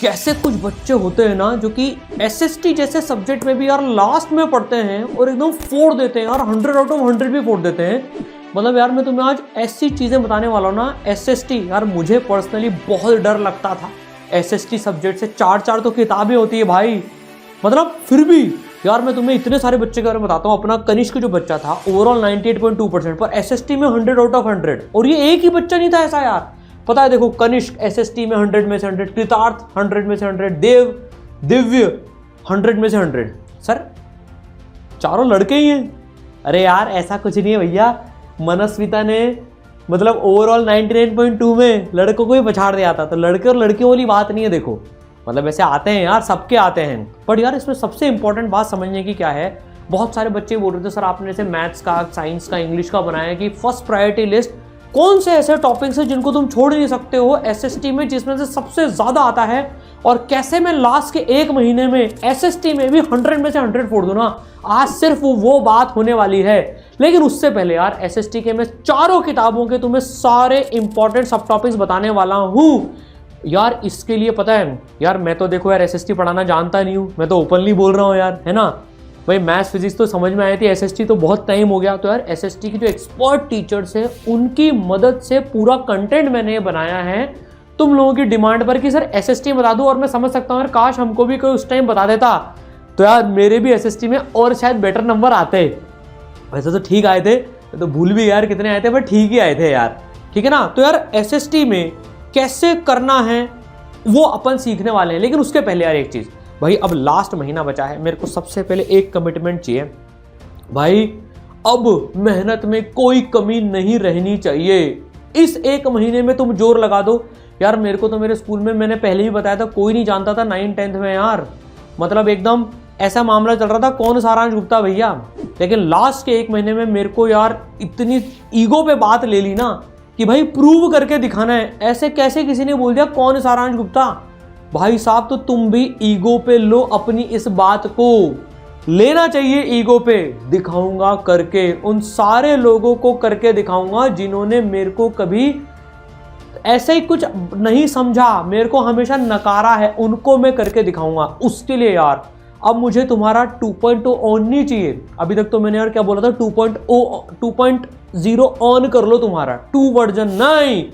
कैसे कुछ बच्चे होते हैं ना जो कि एसएसटी जैसे सब्जेक्ट में भी यार लास्ट में पढ़ते हैं और एकदम फोड़ देते हैं यार, 100 आउट ऑफ 100 भी फोड़ देते हैं। मतलब यार मैं तुम्हें आज ऐसी चीज़ें बताने वाला हूँ ना। एसएसटी यार मुझे पर्सनली बहुत डर लगता था एसएसटी सब्जेक्ट से। 4 तो किताबें होती है भाई, मतलब फिर भी यार मैं तुम्हें इतने सारे बच्चे के बारे में बताता हूँ। अपना कनिष्क जो बच्चा था ओवरऑल 98.2% पर एसएसटी में 100 आउट ऑफ 100। और ये एक ही बच्चा नहीं था ऐसा यार, पता है देखो, कनिष्क एसएसटी में 100 में से 100, कृतार्थ 100 में से 100, देव दिव्य 100 में से 100। सर चारों लड़के ही हैं। अरे यार ऐसा कुछ नहीं है भैया, मनस्विता ने मतलब ओवरऑल 99.2 में लड़कों को ही पछाड़ दिया था। तो लड़के और लड़कियों वाली बात नहीं है। देखो मतलब ऐसे आते हैं यार, सबके आते हैं, पर यार इसमें सबसे इंपॉर्टेंट बात समझने की क्या है। बहुत सारे बच्चे बोल रहे थे सर आपने जैसे मैथ्स का, साइंस का, इंग्लिश का बनाया कि फर्स्ट प्रायोरिटी लिस्ट कौन से ऐसे टॉपिक्स हैं जिनको तुम छोड़ नहीं सकते हो एसएसटी में, जिसमें से सबसे ज्यादा आता है, और कैसे मैं लास्ट के 1 महीने में एसएसटी में भी 100 में से 100 फोड़ दूं ना। आज सिर्फ वो बात होने वाली है। लेकिन उससे पहले यार एसएसटी के मैं चारों किताबों के तुम्हें सारे इंपॉर्टेंट सब टॉपिक्स बताने वाला हूं यार। इसके लिए पता है यार, मैं तो देखो यार एसएसटी पढ़ाना जानता नहीं हूं, मैं तो ओपनली बोल रहा हूं यार, है ना भाई। मैथ्स फिजिक्स तो समझ में आई थी, एसएसटी तो बहुत टाइम हो गया। तो यार एसएसटी की जो एक्सपर्ट टीचर्स हैं उनकी मदद से पूरा कंटेंट मैंने बनाया है तुम लोगों की डिमांड पर कि सर एसएसटी बता दूं। और मैं समझ सकता हूं यार, काश हमको भी कोई उस टाइम बता देता तो यार मेरे भी एसएसटी में और शायद बेटर नंबर आते। वैसे तो ठीक आए थे, तो भूल भी यार कितने आए थे, पर ठीक ही आए थे यार, ठीक है ना। तो यार एसएसटी में कैसे करना है वो अपन सीखने वाले हैं। लेकिन उसके पहले यार एक चीज भाई, अब लास्ट महीना बचा है, मेरे को सबसे पहले एक कमिटमेंट चाहिए भाई। अब मेहनत में कोई कमी नहीं रहनी चाहिए। इस 1 महीने में तुम जोर लगा दो यार। मेरे को तो मेरे स्कूल में मैंने पहले भी बताया था, कोई नहीं जानता था 9th-10th में यार, मतलब एकदम ऐसा मामला चल रहा था कौन सारांश गुप्ता भैया। लेकिन लास्ट के 1 महीने में मेरे को यार इतनी ईगो पे बात ले ली ना कि भाई प्रूव करके दिखाना है। ऐसे कैसे किसी ने बोल दिया कौन सारांश गुप्ता, भाई साहब तो तुम भी ईगो पे लो अपनी इस बात को, लेना चाहिए ईगो पे। दिखाऊंगा करके, उन सारे लोगों को करके दिखाऊंगा जिन्होंने मेरे को कभी ऐसे ही कुछ नहीं समझा, मेरे को हमेशा नकारा है, उनको मैं करके दिखाऊंगा। उसके लिए यार अब मुझे तुम्हारा 2.0 ऑन नहीं चाहिए। अभी तक तो मैंने यार क्या बोला था, 2.0 ऑन कर लो, तुम्हारा 2 वर्जन नहीं।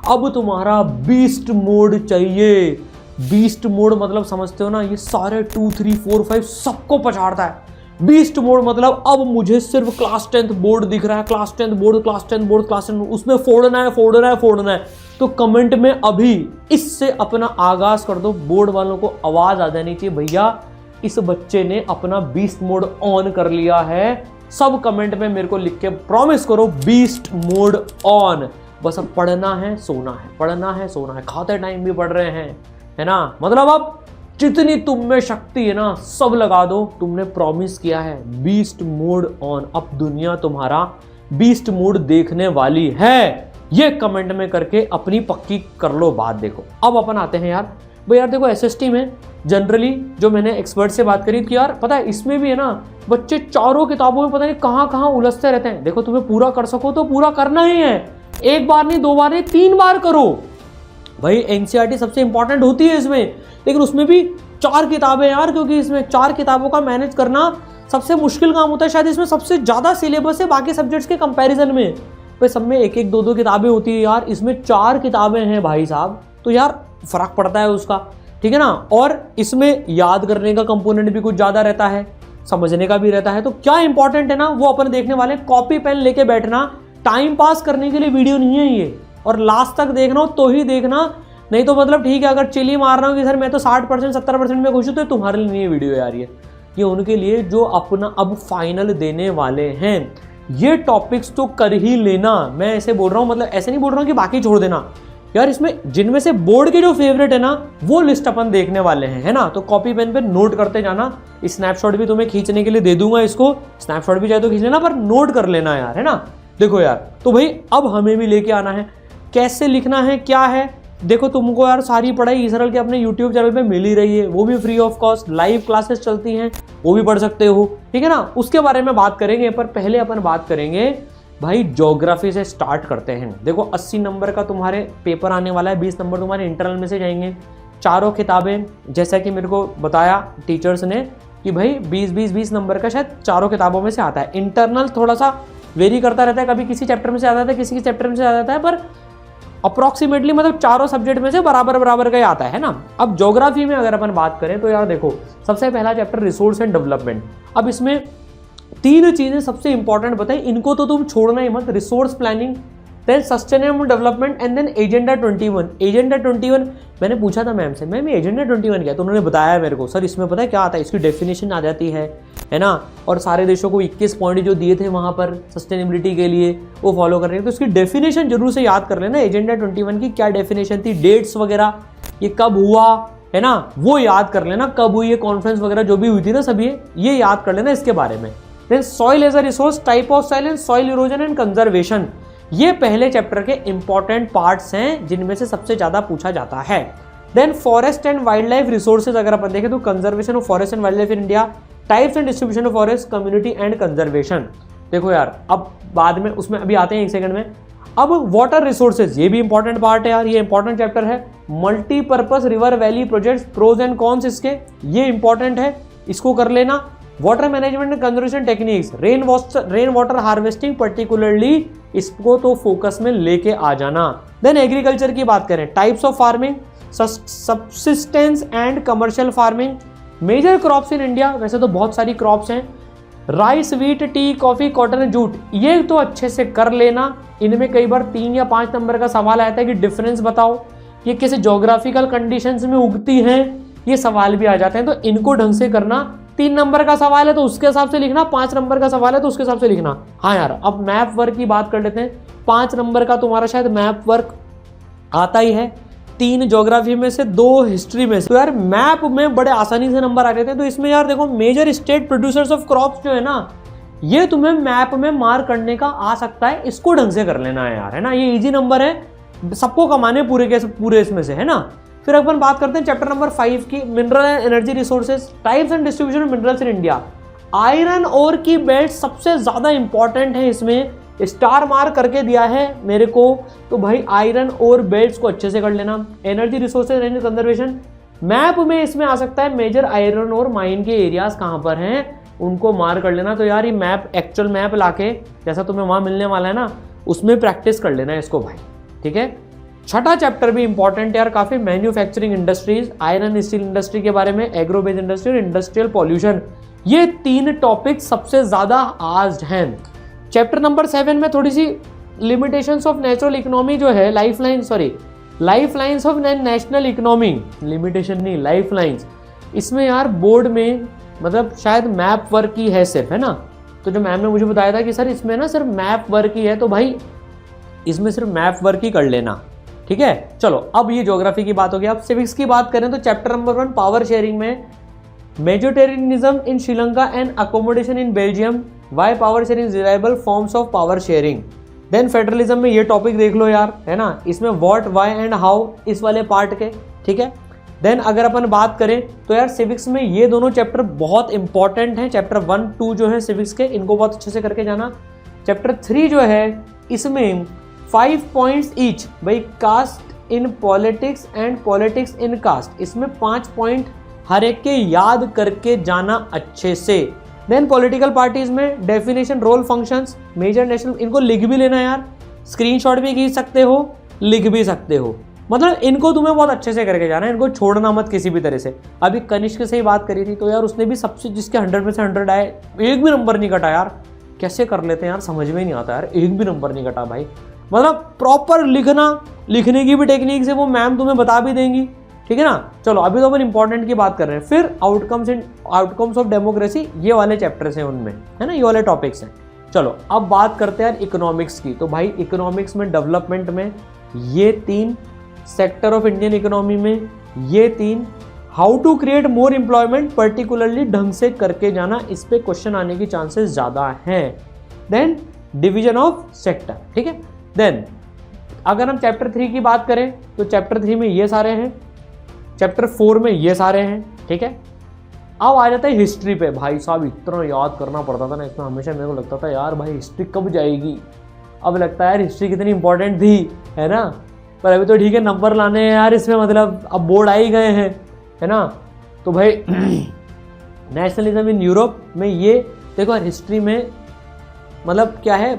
अब तुम्हारा बीस्ट मोड चाहिए। बीस्ट मोड मतलब समझते हो ना, ये सारे 2, 3, 4, 5 सबको पछाड़ता है। बीस्ट मोड मतलब अब मुझे सिर्फ क्लास 10th बोर्ड दिख रहा है, class 10th board, class 10th board, class 10th, उसमें फोड़ना है, फोड़ना है, फोड़ना है। तो कमेंट में अभी इससे अपना आगाज कर दो। बोर्ड वालों को आवाज आ जानी चाहिए भैया इस बच्चे ने अपना बीस्ट मोड ऑन कर लिया है। सब कमेंट में मेरे को लिख के प्रॉमिस करो बीस्ट मोड ऑन। बस अब पढ़ना है, सोना है, पढ़ना है, सोना है, खाते टाइम भी पढ़ रहे हैं, है ना। मतलब अब जितनी तुम में शक्ति है ना सब लगा दो। तुमने प्रॉमिस किया है बीस्ट मोड ऑन। अब दुनिया तुम्हारा बीस्ट मोड देखने वाली है। ये कमेंट में करके अपनी पक्की कर लो बात। देखो अब अपन आते हैं यार भाई, यार देखो एसएसटी में जनरली जो मैंने एक्सपर्ट से बात करी कि यार पता है इसमें भी है ना बच्चे चारों किताबों में पता नहीं कहाँ कहाँ उलझते रहते हैं। देखो तुम्हें पूरा कर सको तो पूरा करना ही है, 1 बार नहीं, 2 बार नहीं, 3 बार करो भाई। एनसीईआरटी सबसे इंपॉर्टेंट होती है इसमें, लेकिन उसमें भी 4 किताबें यार, क्योंकि इसमें 4 किताबों का मैनेज करना सबसे मुश्किल काम होता है। शायद इसमें सबसे ज्यादा सिलेबस है बाकी सब्जेक्ट्स के कंपैरिजन में। भाई सब में 1-1, 2-2 किताबें होती है यार, इसमें 4 किताबें हैं भाई साहब, तो यार फर्क पड़ता है उसका, ठीक है ना। और इसमें याद करने का कंपोनेंट भी कुछ ज्यादा रहता है, समझने का भी रहता है। तो क्या इंपॉर्टेंट है ना वो अपन देखने वाले। कॉपी पेन लेके बैठना, टाइम पास करने के लिए वीडियो नहीं है ये, और लास्ट तक देखना हो तो ही देखना, नहीं तो मतलब ठीक है अगर चिली मार रहा हूँ कि सर मैं तो 60% 70% में खुश हूँ, तो तुम्हारे लिए नहीं है वीडियो यार। ये उनके लिए जो अपना अब फाइनल देने वाले हैं। ये टॉपिक्स तो कर ही लेना, मैं ऐसे बोल रहा हूँ, मतलब ऐसे नहीं बोल रहा हूँ कि बाकी छोड़ देना यार। इसमें जिनमें से बोर्ड के जो फेवरेट है ना वो लिस्ट अपन देखने वाले हैं, है ना। तो कॉपी पेन पे नोट करते जाना। स्नैपशॉट भी तुम्हें खींचने के लिए दे दूंगा, इसको स्नैपशॉट भी चाहे तो खींच लेना, पर नोट कर लेना यार, है ना। देखो यार तो भाई अब हमें भी लेके आना है, कैसे लिखना है, क्या है। देखो तुमको यार सारी पढ़ाई इसरल के अपने यूट्यूब चैनल पे मिल ही रही है, वो भी free of cost, live classes चलती हैं, वो भी पढ़ सकते हो, ठीक है ना। उसके बारे में बात करेंगे, पर पहले अपन बात करेंगे भाई ज्योग्राफी से स्टार्ट करते हैं। देखो 80 नंबर का तुम्हारे पेपर आने वाला है, 20 नंबर तुम्हारे इंटरनल में से जाएंगे, चारों किताबें, जैसा कि मेरे को बताया टीचर्स ने कि भाई 20 नंबर का शायद चारों किताबों में से आता है। इंटरनल थोड़ा सा वेरी करता रहता है, कभी किसी चैप्टर में से आ जाता है, किसी चैप्टर में से आ जाता है, पर अप्रॉक्सीमेटली मतलब चारों सब्जेक्ट में से बराबर बराबर का ही आता है ना। अब ज्योग्राफी में अगर अपन बात करें तो यार देखो, सबसे पहला चैप्टर रिसोर्स एंड डेवलपमेंट। अब इसमें 3 चीजें सबसे इंपॉर्टेंट बताई, इनको तो तुम छोड़ना ही मत। Resource planning, then sustainable development and then agenda 21। Agenda 21 मैंने पूछा था मैम से, मैम एजेंडा 21 क्या है, तो उन्होंने बताया मेरे को, सर इसमें पता है क्या आता है, इसकी डेफिनेशन आ जाती है ना, और सारे देशों को 21 पॉइंट जो दिए थे वहाँ पर सस्टेनेबिलिटी के लिए वो फॉलो कर रहे हैं, तो इसकी डेफिनेशन जरूर से याद कर लेना। एजेंडा 21 की क्या डेफिनेशन थी, डेट्स वगैरह, ये कब हुआ है ना, वो याद कर लेना, कब हुई ये कॉन्फ्रेंस वगैरह जो भी हुई थी ना, सब ये याद कर लेना इसके बारे में। Then soil as a resource, type of soil and soil erosion and conservation, ये पहले चैप्टर के इंपॉर्टेंट पार्ट्स हैं जिनमें से सबसे ज्यादा पूछा जाता है। Then forest and wild life resources, अगर अपन देखें तो conservation of forest and wild life in India, types and distribution of forest, community and conservation. देखो यार, अब बाद में उसमें अभी आते हैं एक सेकंड में। अब वाटर रिसोर्सेज, ये भी इंपॉर्टेंट पार्ट है यार, ये इंपॉर्टेंट चैप्टर है। Multipurpose river valley projects, pros and cons इसके, ये इंपॉर्टेंट है, इसको कर लेना। Water management and conservation techniques, rain water harvesting particularly, इसको तो फोकस में लेके आ जाना। देन एग्रीकल्चर की बात करें, types of farming, subsistence and commercial farming, major crops in India, वैसे तो बहुत सारी क्रॉप्स हैं, rice, wheat, tea, coffee, cotton, jute, ये तो अच्छे से कर लेना। इनमें कई बार 3 या 5 नंबर का सवाल आता है कि डिफरेंस बताओ, ये किसी जोग्राफिकल कंडीशंस में उगती हैं, ये सवाल भी आ जाते हैं, तो इनको ढंग से करना। 3 नंबर का सवाल है तो उसके हिसाब से लिखना, 5 नंबर का सवाल है तो उसके हिसाब से लिखना। हाँ यार, अब मैप वर्क की बात कर लेते हैं। 5 नंबर का तुम्हारा शायद मैप वर्क आता ही है, 3 ज्योग्राफी में से 2 हिस्ट्री में से, तो यार मैप में बड़े आसानी से नंबर आ रहे थे। तो इसमें यार देखो, major state producers of crops जो है ना, ये तुम्हें मैप में मार्क करने का आ सकता है, इसको ढंग से कर लेना है यार, है ना, ये इजी नंबर है, सबको कमाने पूरे के पूरे इसमें से, है ना। फिर अपन बात करते हैं चैप्टर नंबर 5 की, mineral and energy resources, types and distribution of minerals in India. Iron ore की बेल्ट सबसे ज्यादा इंपॉर्टेंट है, इसमें स्टार मार्क करके दिया है मेरे को, तो भाई आयरन और बेल्ट्स को अच्छे से कर लेना। Energy resources and conservation, map में इसमें आ सकता है मेजर आयरन और माइन के एरियाज कहाँ पर हैं, उनको मार्क कर लेना। तो यार ये मैप, एक्चुअल मैप लाके जैसा तुम्हें वहाँ मिलने वाला है ना, उसमें प्रैक्टिस कर लेना है इसको भाई, ठीक है। छठा चैप्टर भी इंपॉर्टेंट है यार काफी, manufacturing industries, iron steel industry के बारे में, एग्रो बेस्ड इंडस्ट्री और इंडस्ट्रियल पॉल्यूशन, ये 3 टॉपिक सबसे ज्यादा आस्क्ड हैं। चैप्टर नंबर 7 में थोड़ी सी लिमिटेशंस ऑफ नेचुरल इकोनॉमी जो है, lifelines of national economy, limitation नहीं, लाइफलाइंस, इसमें यार बोर्ड में मतलब शायद मैप वर्क की है सिर्फ, है ना। तो जो मैम ने मुझे बताया था कि सर इसमें ना सिर्फ मैप वर्क ही है, तो भाई इसमें सिर्फ मैप वर्क ही कर लेना, ठीक है। चलो अब ये ज्योग्राफी की बात होगी। अब सिविक्स की बात करें तो चैप्टर नंबर 1 पावर शेयरिंग में, majoritarianism in Sri Lanka and accommodation in Belgium, why power sharing reliable forms of power sharing. Then federalism में ये टॉपिक देख लो यार, है ना, इसमें व्हाट, वाई एंड हाउ, इस वाले पार्ट के, ठीक है। देन अगर अपन बात करें तो यार सिविक्स में ये दोनों चैप्टर बहुत इंपॉर्टेंट हैं, चैप्टर 1, 2 जो है सिविक्स के, इनको बहुत अच्छे से करके जाना। चैप्टर 3 जो है, इसमें 5 पॉइंट्स ईच, भाई caste in politics and politics in caste, इसमें 5 पॉइंट हर एक के याद करके जाना अच्छे से। देन पॉलिटिकल पार्टीज में definition, role, functions, major national, इनको लिख भी लेना यार, स्क्रीनशॉट भी खींच सकते हो, लिख भी सकते हो, मतलब इनको तुम्हें बहुत अच्छे से करके जाना है, इनको छोड़ना मत किसी भी तरह से। अभी कनिष्क से ही बात करी थी तो यार उसने भी सबसे, जिसके 100 में से 100 आए, एक भी नंबर नहीं कटा यार, कैसे कर लेते हैं यार, समझ में नहीं आता यार, एक भी नंबर नहीं कटा भाई। मतलब प्रॉपर लिखना, लिखने की भी टेक्निक से वो मैम तुम्हें बता भी देंगी, ठीक है ना। चलो अभी तो अपन इंपॉर्टेंट की बात कर रहे हैं। फिर आउटकम्स ऑफ डेमोक्रेसी, ये वाले चैप्टर्स हैं उनमें, है ना, ये वाले टॉपिक्स हैं। चलो अब बात करते हैं इकोनॉमिक्स की। तो भाई इकोनॉमिक्स में, डेवलपमेंट में ये 3, सेक्टर ऑफ इंडियन इकोनॉमी में ये 3, how to create more employment particularly ढंग से करके जाना, इस पे क्वेश्चन आने की चांसेस ज्यादा हैं। देन डिवीजन ऑफ सेक्टर, ठीक है। देन अगर हम चैप्टर 3 की बात करें तो चैप्टर 3 में ये सारे हैं, चैप्टर 4 में ये सारे हैं, ठीक है। अब आ जाता है हिस्ट्री पे। भाई साहब इतना याद करना पड़ता था ना इसमें, हमेशा मेरे को लगता था यार भाई हिस्ट्री कब जाएगी, अब लगता है यार हिस्ट्री कितनी इंपॉर्टेंट थी, है ना। पर अभी तो ठीक है, नंबर लाने हैं यार इसमें, मतलब अब बोर्ड आ ही गए हैं, है ना। तो भाई नेशनलिज्म इन यूरोप में ये देखो, हिस्ट्री में मतलब क्या है,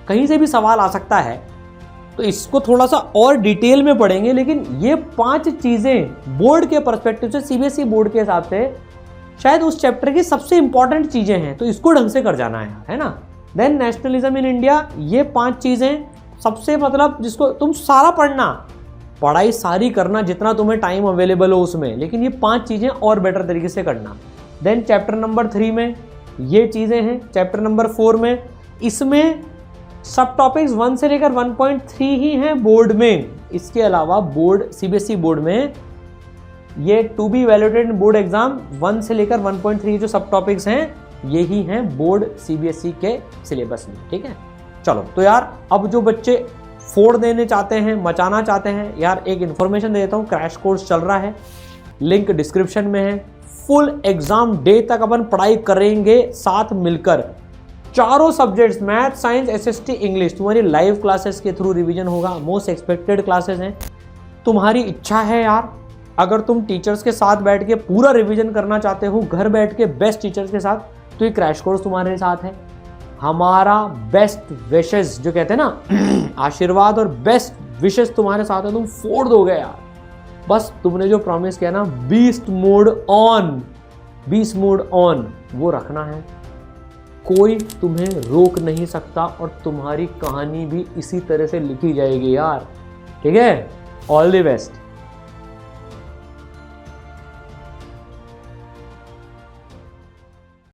कहीं से भी सवाल आ सकता है, तो इसको थोड़ा सा और डिटेल में पढ़ेंगे। लेकिन ये 5 चीज़ें बोर्ड के पर्सपेक्टिव से, सीबीएसई बोर्ड के हिसाब से शायद उस चैप्टर की सबसे इंपॉर्टेंट चीज़ें हैं, तो इसको ढंग से कर जाना है ना। देन नेशनलिज्म इन इंडिया, ये 5 चीज़ें सबसे मतलब जिसको तुम सारा पढ़ना, पढ़ाई सारी करना जितना तुम्हें टाइम अवेलेबल हो उसमें, लेकिन ये 5 चीज़ें और बेटर तरीके से करना। देन चैप्टर नंबर 3 में ये चीज़ें हैं। चैप्टर नंबर 4 में, इसमें सब टॉपिक्स 1 से लेकर 1.3 ही हैं बोर्ड में। इसके अलावा बोर्ड, सीबीएसई बोर्ड में ये to be valuated board exam 1 से लेकर 1.3 जो सब टॉपिक्स हैं, यही हैं बोर्ड सीबीएसई के सिलेबस में, ठीक है। चलो तो यार, अब जो बच्चे फोड़ देने चाहते हैं, मचाना चाहते हैं, यार एक इन्फॉर्मेशन दे देता हूँ, क्रैश कोर्स चल रहा है, लिंक डिस्क्रिप्शन में है। फुल एग्जाम डे तक अपन पढ़ाई करेंगे साथ मिलकर, चारों subjects, math, science, SST, English, तुम्हारी लाइव क्लासेस के थ्रू रिवीजन होगा। मोस्ट एक्सपेक्टेड क्लासेस हैं। तुम्हारी इच्छा है यार, अगर तुम टीचर्स के साथ बैठ के पूरा रिवीजन करना चाहते हो, घर बैठ के बेस्ट टीचर्स के साथ, तो ये क्रैश कोर्स तुम्हारे साथ है। हमारा बेस्ट विशेस जो कहते हैं ना, आशीर्वाद और बेस्ट विशेस तुम्हारे साथ है। तुम फोड़ दोगे यार, बस तुमने जो प्रॉमिस किया ना, beast mode on, beast mode on, वो रखना है। कोई तुम्हें रोक नहीं सकता और तुम्हारी कहानी भी इसी तरह से लिखी जाएगी यार, ठीक है। All the best.